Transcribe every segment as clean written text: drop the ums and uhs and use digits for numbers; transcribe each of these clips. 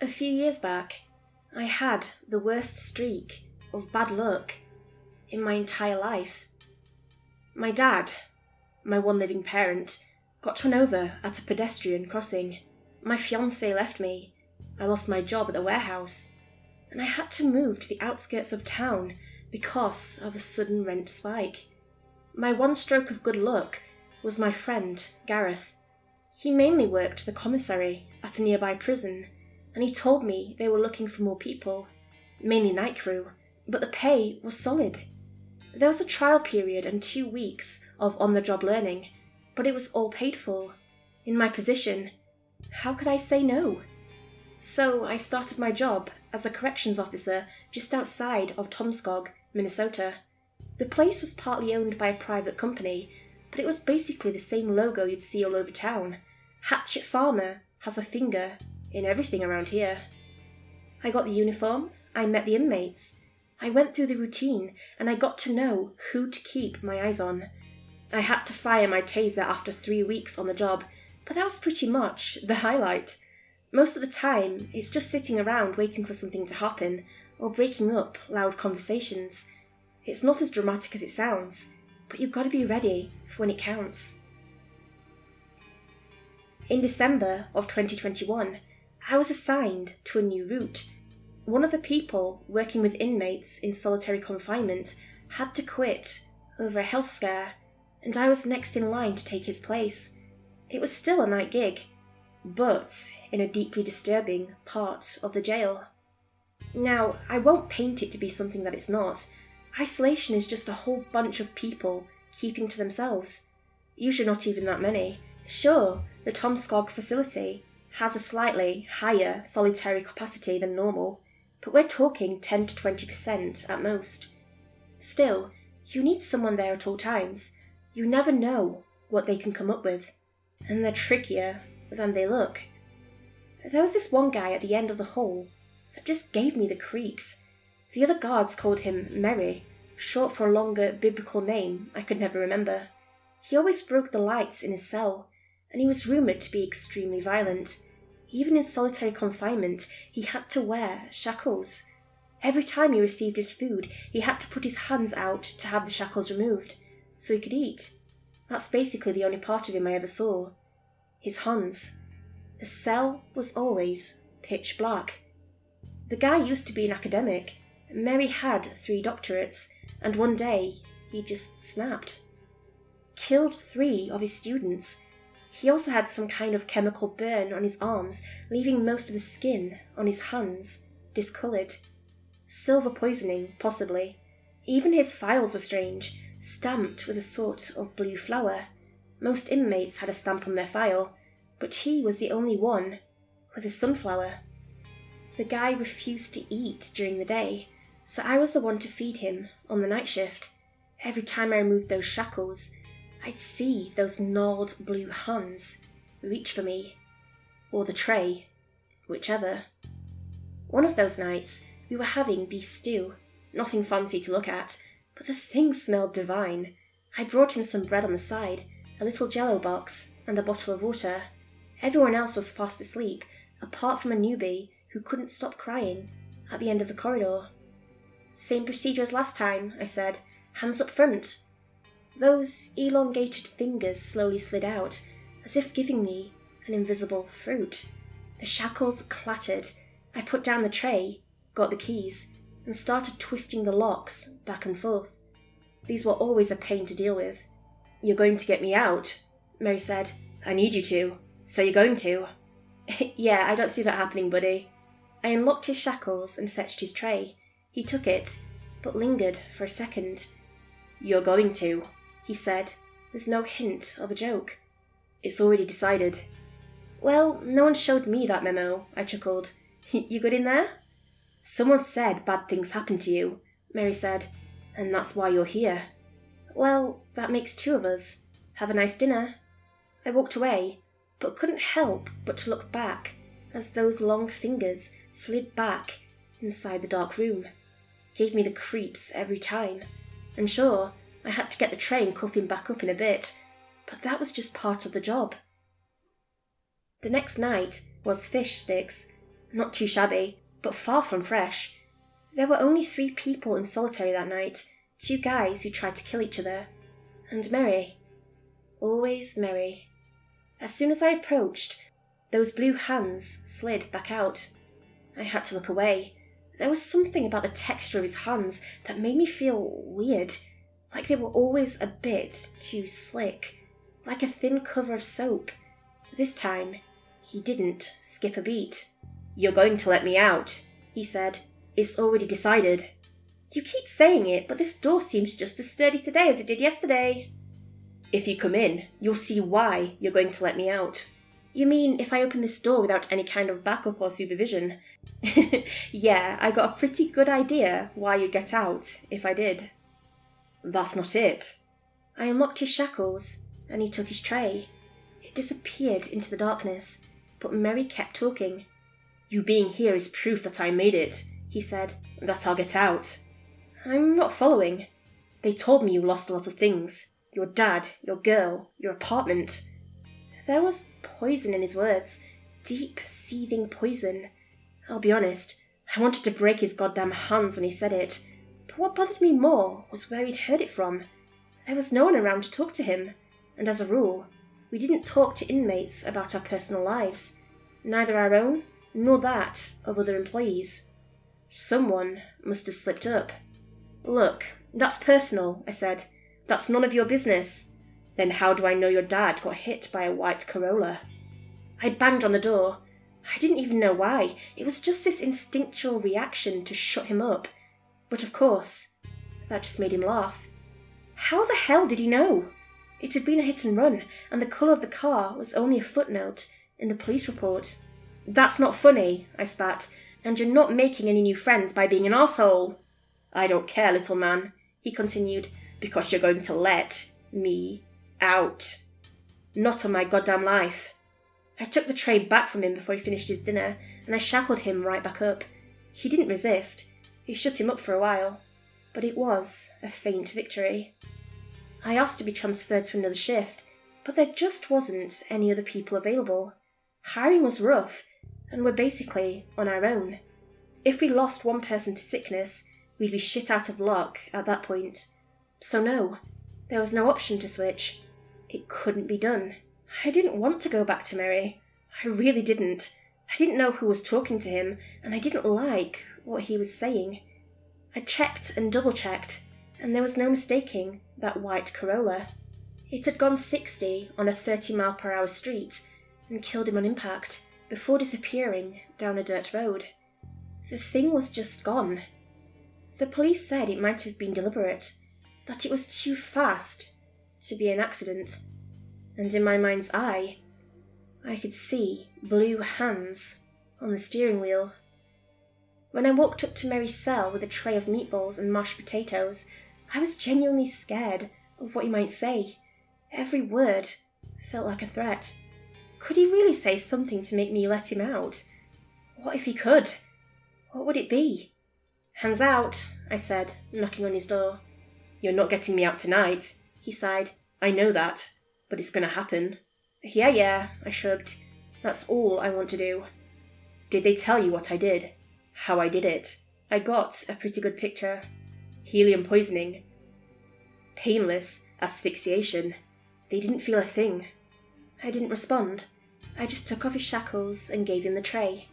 A few years back, I had the worst streak of bad luck in my entire life. My dad, my one living parent, got run over at a pedestrian crossing. My fiancé left me. I lost my job at the warehouse, and I had to move to the outskirts of town because of a sudden rent spike. My one stroke of good luck was my friend, Gareth. He mainly worked the commissary at a nearby prison, and he told me they were looking for more people, mainly night crew, but the pay was solid. There was a trial period and 2 weeks of on-the-job learning, but it was all paid for. In my position, how could I say no? So I started my job as a corrections officer just outside of Tomskog, Minnesota. The place was partly owned by a private company, but it was basically the same logo you'd see all over town. Hatchet Farmer has a finger in everything around here. I got the uniform, I met the inmates, I went through the routine, and I got to know who to keep my eyes on. I had to fire my taser after 3 weeks on the job, but that was pretty much the highlight. Most of the time, it's just sitting around waiting for something to happen, or breaking up loud conversations. It's not as dramatic as it sounds, but you've got to be ready for when it counts. In December of 2021, I was assigned to a new route. One of the people working with inmates in solitary confinement had to quit over a health scare, and I was next in line to take his place. It was still a night gig, but in a deeply disturbing part of the jail. Now, I won't paint it to be something that it's not. Isolation is just a whole bunch of people keeping to themselves. Usually not even that many. Sure, the Tomskog facility has a slightly higher solitary capacity than normal, but we're talking 10 to 20% at most. Still, you need someone there at all times. You never know what they can come up with, and they're trickier than they look. There was this one guy at the end of the hall that just gave me the creeps. The other guards called him Merry, short for a longer biblical name I could never remember. He always broke the lights in his cell, and he was rumoured to be extremely violent. Even in solitary confinement, he had to wear shackles. Every time he received his food, he had to put his hands out to have the shackles removed, so he could eat. That's basically the only part of him I ever saw. His hands. The cell was always pitch black. The guy used to be an academic. Mary had 3 doctorates, and one day he just snapped. Killed 3 of his students. He also had some kind of chemical burn on his arms, leaving most of the skin on his hands discoloured. Silver poisoning, possibly. Even his files were strange, stamped with a sort of blue flower. Most inmates had a stamp on their file, but he was the only one with a sunflower. The guy refused to eat during the day, so I was the one to feed him on the night shift. Every time I removed those shackles, I'd see those gnarled blue hands reach for me, or the tray, whichever. One of those nights, we were having beef stew, nothing fancy to look at, but the thing smelled divine. I brought him some bread on the side, a little jello box, and a bottle of water. Everyone else was fast asleep, apart from a newbie who couldn't stop crying at the end of the corridor. "Same procedure as last time," I said. "Hands up front." Those elongated fingers slowly slid out, as if giving me an invisible fruit. The shackles clattered. I put down the tray, got the keys, and started twisting the locks back and forth. These were always a pain to deal with. "You're going to get me out," Mary said. "I need you to. So you're going to?" "Yeah, I don't see that happening, buddy." I unlocked his shackles and fetched his tray. He took it, but lingered for a second. "You're going to," he said, with no hint of a joke. "It's already decided." "Well, no one showed me that memo," I chuckled. "You good in there?" "Someone said bad things happened to you," Mary said, "and that's why you're here." "Well, that makes 2 of us. Have a nice dinner." I walked away, but couldn't help but to look back as those long fingers slid back inside the dark room. Gave me the creeps every time. And sure, I had to get the tray and cuff him back up in a bit, but that was just part of the job. The next night was fish sticks. Not too shabby, but far from fresh. There were only 3 people in solitary that night, 2 guys who tried to kill each other. And Mary. Always Mary. As soon as I approached, those blue hands slid back out. I had to look away. There was something about the texture of his hands that made me feel weird, like they were always a bit too slick, like a thin cover of soap. This time, he didn't skip a beat. "You're going to let me out," he said. "It's already decided." "You keep saying it, but this door seems just as sturdy today as it did yesterday." "If you come in, you'll see why you're going to let me out." "You mean if I open this door without any kind of backup or supervision?" "Yeah, I got a pretty good idea why you'd get out if I did." "That's not it." I unlocked his shackles, and he took his tray. It disappeared into the darkness, but Mary kept talking. "You being here is proof that I made it," he said, "that I'll get out." "I'm not following." "They told me you lost a lot of things. Your dad, your girl, your apartment." There was poison in his words. Deep, seething poison. I'll be honest, I wanted to break his goddamn hands when he said it. But what bothered me more was where he'd heard it from. There was no one around to talk to him, and as a rule, we didn't talk to inmates about our personal lives. Neither our own, nor that of other employees. Someone must have slipped up. "Look, that's personal," I said. "That's none of your business." "Then how do I know your dad got hit by a white Corolla?" I banged on the door. I didn't even know why. It was just this instinctual reaction to shut him up. But of course, that just made him laugh. How the hell did he know? It had been a hit and run, and the colour of the car was only a footnote in the police report. "That's not funny," I spat, "and you're not making any new friends by being an arsehole." "I don't care, little man," he continued, "because you're going to let me out. Not on my goddamn life." I took the tray back from him before he finished his dinner, and I shackled him right back up. He didn't resist. It shut him up for a while, but it was a faint victory. I asked to be transferred to another shift, but there just wasn't any other people available. Hiring was rough, and we're basically on our own. If we lost one person to sickness, we'd be shit out of luck at that point. So no, there was no option to switch. It couldn't be done. I didn't want to go back to Mary. I really didn't. I didn't know who was talking to him, and I didn't like what he was saying. I checked and double-checked, and there was no mistaking that white Corolla. It had gone 60 on a 30-mile-per-hour street and killed him on impact before disappearing down a dirt road. The thing was just gone. The police said it might have been deliberate, that it was too fast to be an accident, and in my mind's eye, I could see blue hands on the steering wheel. When I walked up to Mary's cell with a tray of meatballs and mashed potatoes, I was genuinely scared of what he might say. Every word felt like a threat. Could he really say something to make me let him out? What if he could? What would it be? "Hands out," I said, knocking on his door. "You're not getting me out tonight," he sighed. "I know that, but it's going to happen." Yeah, I shrugged. "That's all I want to do." "Did they tell you what I did? How I did it?" I got a pretty good picture. Helium poisoning. Painless asphyxiation. They didn't feel a thing. I didn't respond. I just took off his shackles and gave him the tray.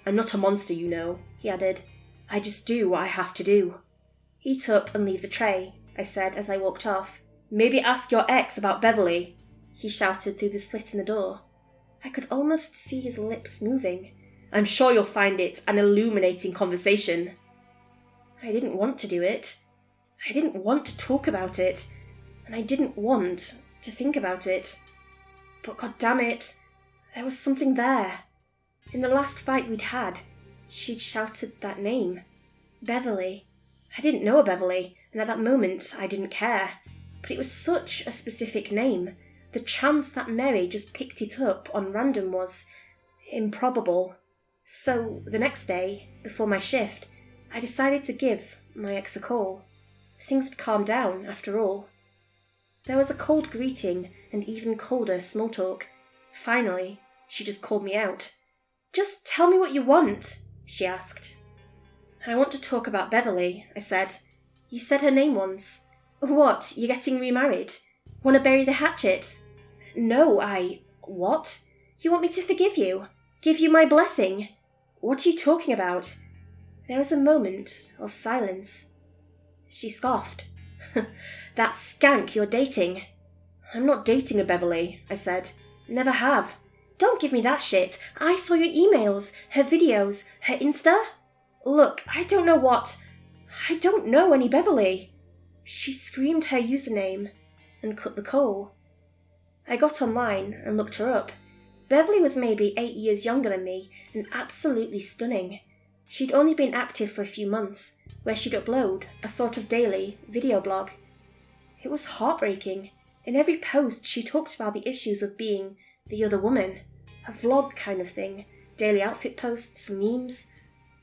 "I'm not a monster, you know," he added. "I just do what I have to do." "Eat up and leave the tray," I said as I walked off. "Maybe ask your ex about Beverly," he shouted through the slit in the door. I could almost see his lips moving. "I'm sure you'll find it an illuminating conversation." I didn't want to do it. I didn't want to talk about it, and I didn't want to think about it. But goddammit, there was something there. In the last fight we'd had, she'd shouted that name. Beverly. I didn't know a Beverly, and at that moment I didn't care. But it was such a specific name. The chance that Mary just picked it up on random was improbable. So the next day, before my shift, I decided to give my ex a call. Things had calmed down, after all. There was a cold greeting and even colder small talk. Finally, she just called me out. Just tell me what you want, she asked. I want to talk about Beverly, I said. You said her name once. What, you're getting remarried? Want to bury the hatchet? No, What? You want me to forgive you? Give you my blessing? What are you talking about? There was a moment of silence. She scoffed. That skank you're dating. I'm not dating a Beverly, I said. Never have. Don't give me that shit. I saw your emails, her videos, her Insta. Look, I don't know any Beverly. She screamed her username and cut the call. I got online and looked her up. Beverly was maybe 8 years younger than me and absolutely stunning. She'd only been active for a few months, where she'd upload a sort of daily video blog. It was heartbreaking. In every post she talked about the issues of being the other woman. A vlog kind of thing, daily outfit posts, memes,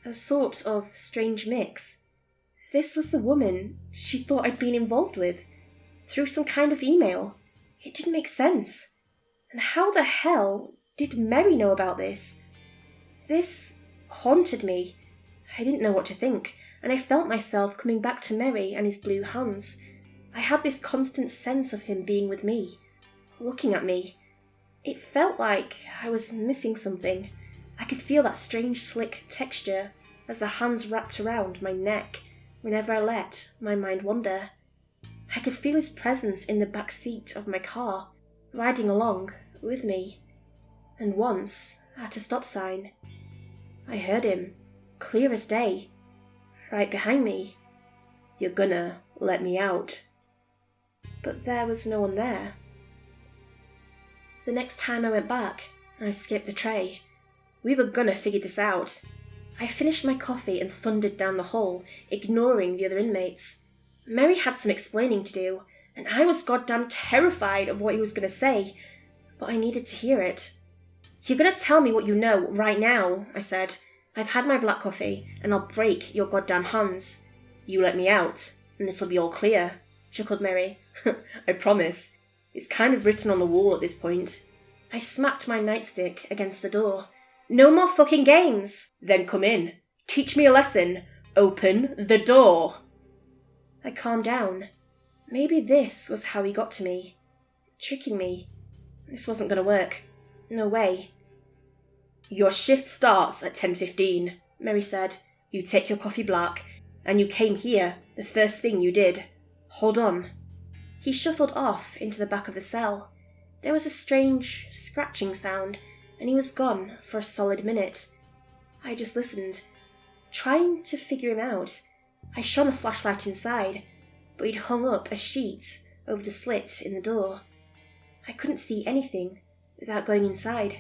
a sort of strange mix. This was the woman she thought I'd been involved with, through some kind of email. It didn't make sense. And how the hell did Mary know about this? This haunted me. I didn't know what to think, and I felt myself coming back to Mary and his blue hands. I had this constant sense of him being with me, looking at me. It felt like I was missing something. I could feel that strange slick texture as the hands wrapped around my neck whenever I let my mind wander. I could feel his presence in the back seat of my car, riding along with me. And once, at a stop sign, I heard him, clear as day, right behind me. You're gonna let me out. But there was no one there. The next time I went back, I skipped the tray. We were gonna figure this out. I finished my coffee and thundered down the hall, ignoring the other inmates. Mary had some explaining to do, and I was goddamn terrified of what he was gonna say, but I needed to hear it. You're gonna tell me what you know right now, I said. I've had my black coffee, and I'll break your goddamn hands. You let me out, and it'll be all clear, chuckled Mary. I promise. It's kind of written on the wall at this point. I smacked my nightstick against the door. No more fucking games! Then come in. Teach me a lesson. Open the door. I calmed down. Maybe this was how he got to me. Tricking me. This wasn't going to work. No way. Your shift starts at 10:15, Mary said. You take your coffee black, and you came here the first thing you did. Hold on. He shuffled off into the back of the cell. There was a strange scratching sound, and he was gone for a solid minute. I just listened, trying to figure him out. I shone a flashlight inside, but he'd hung up a sheet over the slit in the door. I couldn't see anything without going inside.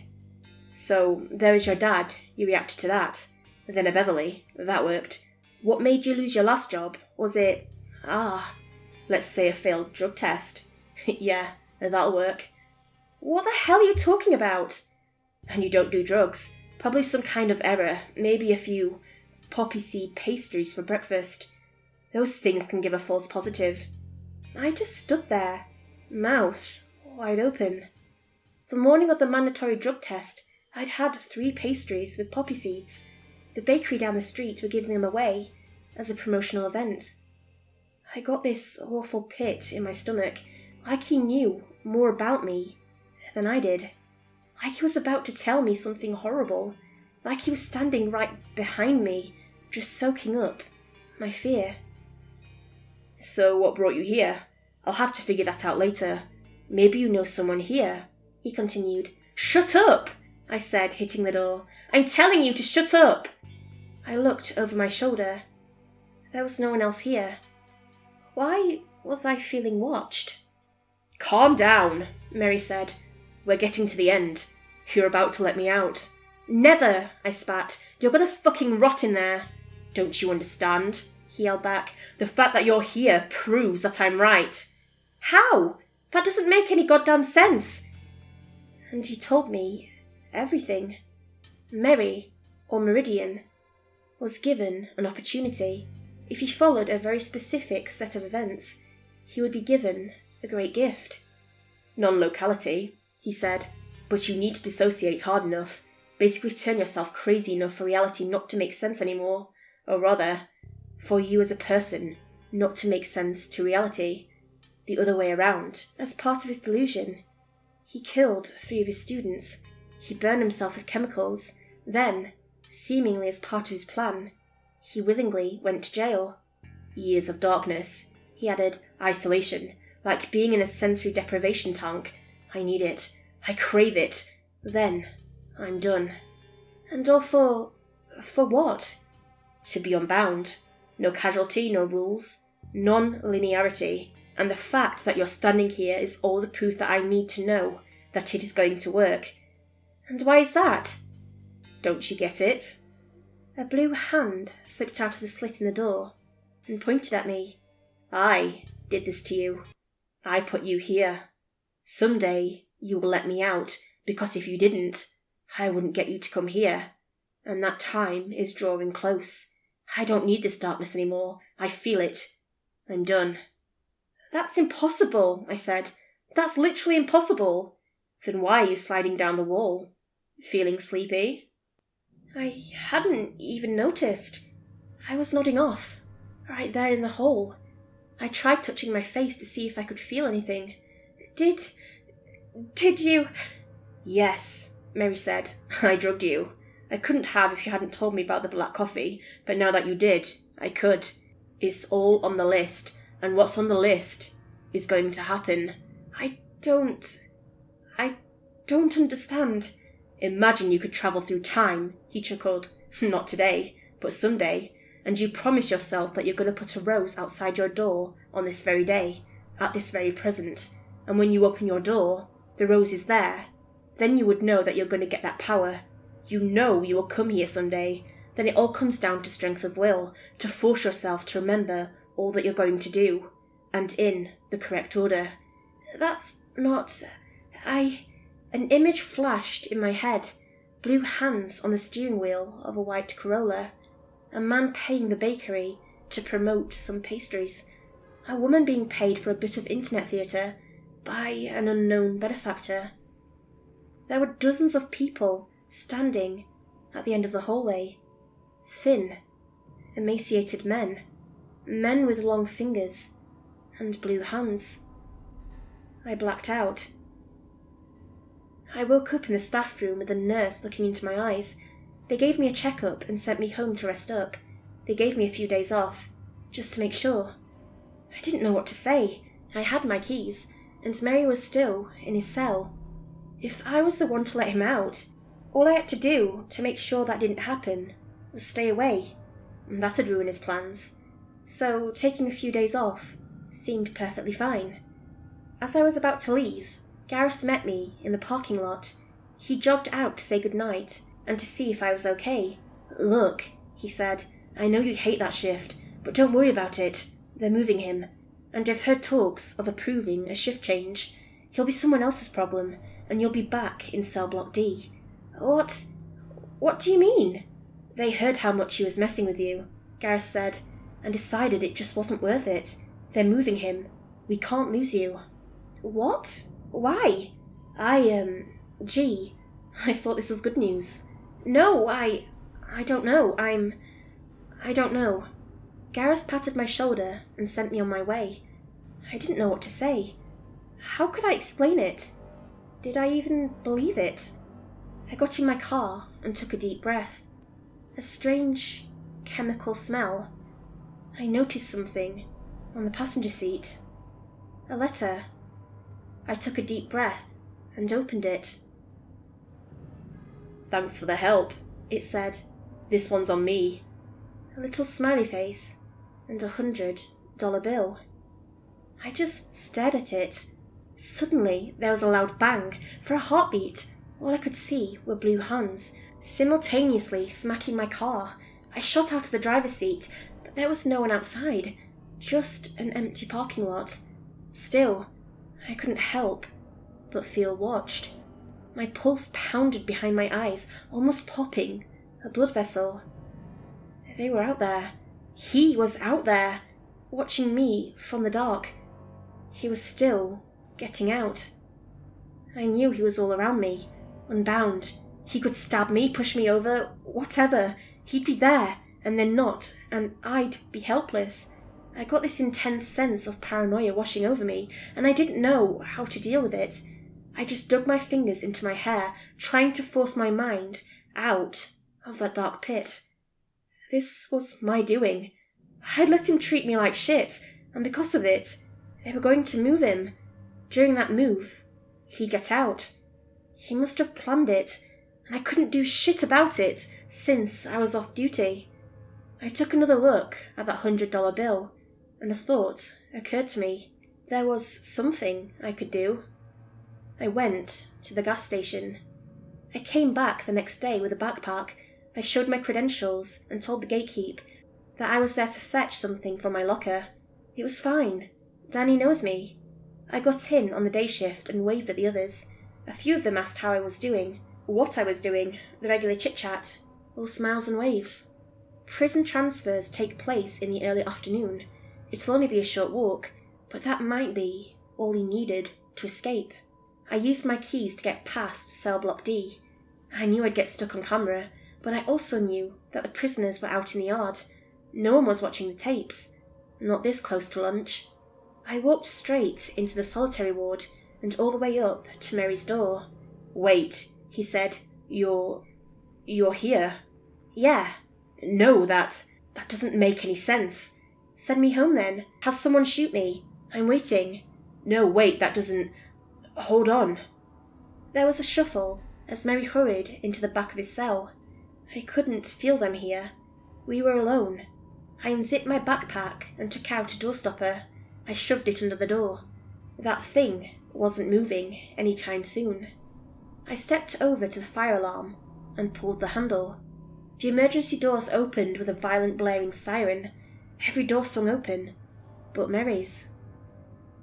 So, there was your dad, you reacted to that. Then a Beverly, that worked. What made you lose your last job? Was it, let's say a failed drug test? Yeah, that'll work. What the hell are you talking about? And you don't do drugs. Probably some kind of error, maybe a few poppy seed pastries for breakfast. Those things can give a false positive. I just stood there, mouth wide open. The morning of the mandatory drug test, I'd had 3 pastries with poppy seeds. The bakery down the street were giving them away as a promotional event. I got this awful pit in my stomach, like he knew more about me than I did. Like he was about to tell me something horrible. Like he was standing right behind me, just soaking up my fear. So what brought you here? I'll have to figure that out later. Maybe you know someone here, he continued. Shut up, I said, hitting the door. I'm telling you to shut up. I looked over my shoulder. There was no one else here. Why was I feeling watched? Calm down, Mary said. We're getting to the end. You're about to let me out. Never, I spat. You're gonna fucking rot in there. Don't you understand? He yelled back. The fact that you're here proves that I'm right. How? That doesn't make any goddamn sense. And he told me everything. Mary, or Meridian, was given an opportunity. If he followed a very specific set of events, he would be given a great gift. Non-locality, he said, but you need to dissociate hard enough. Basically turn yourself crazy enough for reality not to make sense anymore. Or rather, for you as a person not to make sense to reality. The other way around. As part of his delusion, he killed 3 of his students. He burned himself with chemicals. Then, seemingly as part of his plan, he willingly went to jail. Years of darkness. He added, isolation, like being in a sensory deprivation tank. I need it. I crave it. Then, I'm done. And all for what? To be unbound. No casualty, no rules. Non-linearity. And the fact that you're standing here is all the proof that I need to know that it is going to work. And why is that? Don't you get it? A blue hand slipped out of the slit in the door and pointed at me. I did this to you. I put you here. Someday you will let me out, because if you didn't, I wouldn't get you to come here. And that time is drawing close. I don't need this darkness anymore. I feel it. I'm done. That's impossible, I said. That's literally impossible. Then why are you sliding down the wall? Feeling sleepy? I hadn't even noticed. I was nodding off, right there in the hole. I tried touching my face to see if I could feel anything. Did you? Yes, Mary said. I drugged you. I couldn't have if you hadn't told me about the black coffee, but now that you did, I could. It's all on the list, and what's on the list is going to happen. I don't understand. Imagine you could travel through time, he chuckled. Not today, but someday. And you promise yourself that you're going to put a rose outside your door on this very day, at this very present. And when you open your door, the rose is there. Then you would know that you're going to get that power. You know you will come here someday. Then it all comes down to strength of will, to force yourself to remember all that you're going to do, and in the correct order. That's not... An image flashed in my head. Blue hands on the steering wheel of a white Corolla. A man paying the bakery to promote some pastries. A woman being paid for a bit of internet theatre by an unknown benefactor. There were dozens of people standing at the end of the hallway. Thin, emaciated men. Men with long fingers and blue hands. I blacked out. I woke up in the staff room with a nurse looking into my eyes. They gave me a checkup and sent me home to rest up. They gave me a few days off, just to make sure. I didn't know what to say. I had my keys, and Mary was still in his cell. If I was the one to let him out, all I had to do to make sure that didn't happen was stay away, and that'd ruin his plans. So taking a few days off seemed perfectly fine. As I was about to leave, Gareth met me in the parking lot. He jogged out to say goodnight and to see if I was okay. Look, he said, I know you hate that shift, but don't worry about it. They're moving him, and I've heard talks of approving a shift change. He'll be someone else's problem, and you'll be back in cell block D. What do you mean? They heard how much he was messing with you, Gareth said, and decided it just wasn't worth it. They're moving him. We can't lose you. What? Why? Gee, I thought this was good news. No, I don't know. I don't know. Gareth patted my shoulder and sent me on my way. I didn't know what to say. How could I explain it? Did I even believe it? I got in my car and took a deep breath. A strange chemical smell. I noticed something on the passenger seat. A letter. I took a deep breath and opened it. Thanks for the help, it said. This one's on me. A little smiley face and $100 bill. I just stared at it. Suddenly there was a loud bang. For a heartbeat, all I could see were blue hands, simultaneously smacking my car. I shot out of the driver's seat, but there was no one outside. Just an empty parking lot. Still, I couldn't help but feel watched. My pulse pounded behind my eyes, almost popping. A blood vessel. They were out there. He was out there, watching me from the dark. He was still getting out. I knew he was all around me, unbound. He could stab me, push me over, whatever. He'd be there, and then not, and I'd be helpless. I got this intense sense of paranoia washing over me, and I didn't know how to deal with it. I just dug my fingers into my hair, trying to force my mind out of that dark pit. This was my doing. I'd let him treat me like shit, and because of it, they were going to move him. During that move, he'd get out. He must have planned it, and I couldn't do shit about it since I was off duty. I took another look at that $100 bill, and a thought occurred to me. There was something I could do. I went to the gas station. I came back the next day with a backpack. I showed my credentials and told the gatekeep that I was there to fetch something from my locker. It was fine. Danny knows me. I got in on the day shift and waved at the others. A few of them asked how I was doing, what I was doing, the regular chit-chat, all smiles and waves. Prison transfers take place in the early afternoon. It'll only be a short walk, but that might be all he needed to escape. I used my keys to get past cell block D. I knew I'd get stuck on camera, but I also knew that the prisoners were out in the yard. No one was watching the tapes. Not this close to lunch. I walked straight into the solitary ward and all the way up to Mary's door. "Wait," he said. You're here?" "Yeah." "No, that doesn't make any sense." "Send me home then. Have someone shoot me. I'm waiting." "No, wait, that doesn't... Hold on." There was a shuffle as Mary hurried into the back of his cell. I couldn't feel them here. We were alone. I unzipped my backpack and took out a doorstopper. I shoved it under the door. That thing wasn't moving any time soon. I stepped over to the fire alarm and pulled the handle. The emergency doors opened with a violent blaring siren. Every door swung open, but Mary's.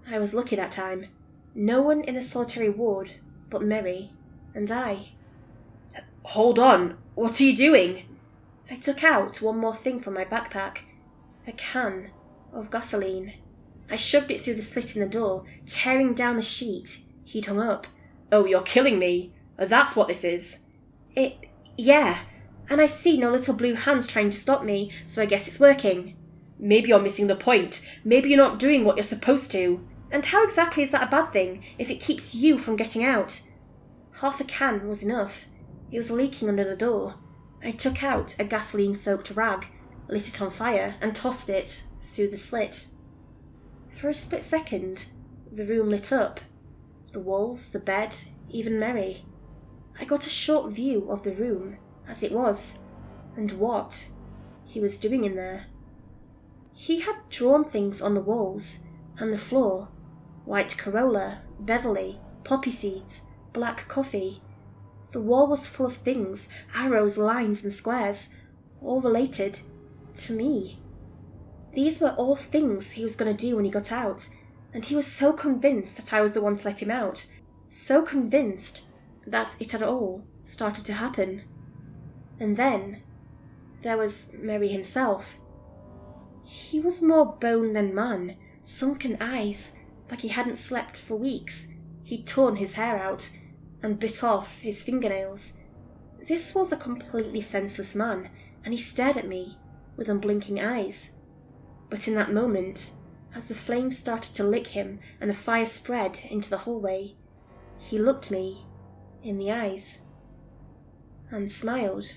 I was lucky that time. No one in the solitary ward but Mary and I. "Hold on, what are you doing?" I took out one more thing from my backpack. A can of gasoline. I shoved it through the slit in the door, tearing down the sheet he'd hung up. "Oh, you're killing me. That's what this is." Yeah. And I see no little blue hands trying to stop me, so I guess it's working." "Maybe you're missing the point. Maybe you're not doing what you're supposed to." "And how exactly is that a bad thing if it keeps you from getting out?" Half a can was enough. It was leaking under the door. I took out a gasoline-soaked rag, lit it on fire, and tossed it through the slit. For a split second, the room lit up. The walls, the bed, even Mary. I got a short view of the room as it was, and what he was doing in there. He had drawn things on the walls and the floor. White Corolla, Beverly, poppy seeds, black coffee. The wall was full of things, arrows, lines and squares, all related to me. These were all things he was going to do when he got out, and he was so convinced that I was the one to let him out, so convinced that it had all started to happen. And then there was Mary himself. He was more bone than man, sunken eyes, like he hadn't slept for weeks. He'd torn his hair out and bit off his fingernails. This was a completely senseless man, and he stared at me with unblinking eyes. But in that moment, as the flames started to lick him and the fire spread into the hallway, he looked me in the eyes and smiled.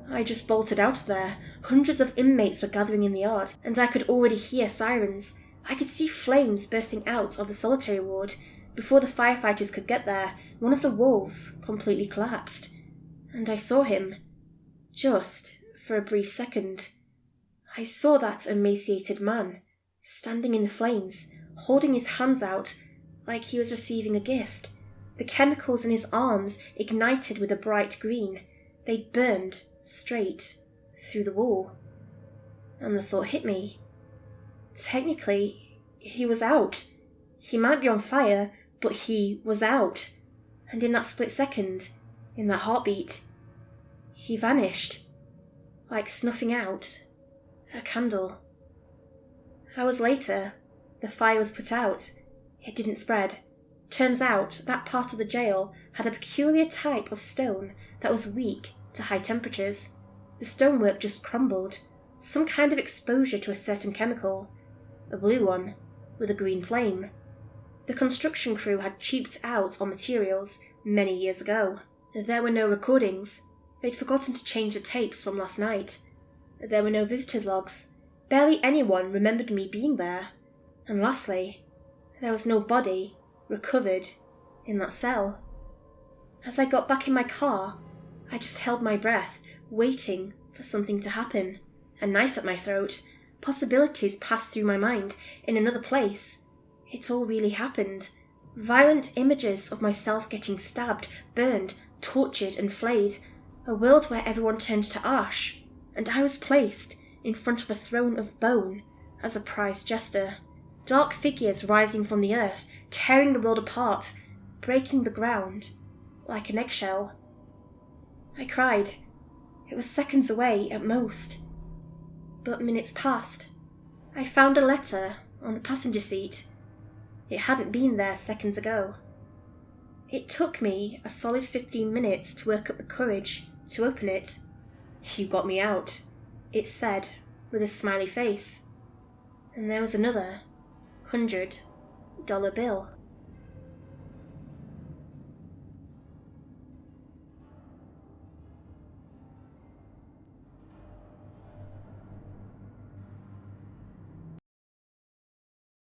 I just bolted out of there. Hundreds of inmates were gathering in the yard, and I could already hear sirens. I could see flames bursting out of the solitary ward. Before the firefighters could get there, one of the walls completely collapsed, and I saw him. Just for a brief second. I saw that emaciated man, standing in the flames, holding his hands out like he was receiving a gift. The chemicals in his arms ignited with a bright green. They burned straight through the wall. And the thought hit me. Technically, he was out. He might be on fire, but he was out. And in that split second, in that heartbeat, he vanished, like snuffing out a candle. Hours later, the fire was put out. It didn't spread. Turns out that part of the jail had a peculiar type of stone that was weak to high temperatures. The stonework just crumbled, some kind of exposure to a certain chemical, a blue one with a green flame. The construction crew had cheaped out on materials many years ago. There were no recordings. They'd forgotten to change the tapes from last night. There were no visitors' logs. Barely anyone remembered me being there. And lastly, there was no body recovered in that cell. As I got back in my car, I just held my breath, waiting for something to happen. A knife at my throat. Possibilities passed through my mind in another place. It all really happened. Violent images of myself getting stabbed, burned, tortured and flayed. A world where everyone turned to ash, and I was placed in front of a throne of bone as a prize jester. Dark figures rising from the earth, tearing the world apart, breaking the ground like an eggshell. I cried. It was seconds away at most. But minutes passed. I found a letter on the passenger seat. It hadn't been there seconds ago. It took me a solid 15 minutes to work up the courage to open it. "You got me out," it said with a smiley face. And there was another $100 bill.